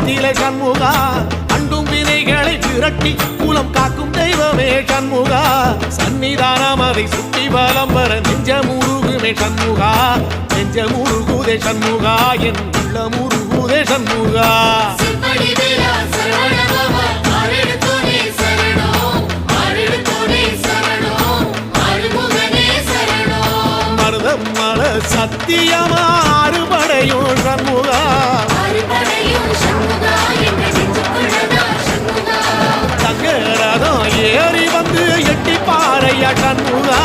நெஞ்சிலே சண்முகா அண்டும் வினைகளை விரட்டி குலம் காக்கும் தெய்வமே சண்முகா சன்னிதானம் அதை சுற்றி பலம் வர நெஞ்சமுருகுமே சண்முகா நெஞ்சமுருகுதே சண்முகா என் உள்ளமுருகுதே சண்முகா மருதமல சத்தியமா அறுபடையும் சண்முகா தங்கரதம் ஏறி வந்து எட்டி பாறையா சண்முகா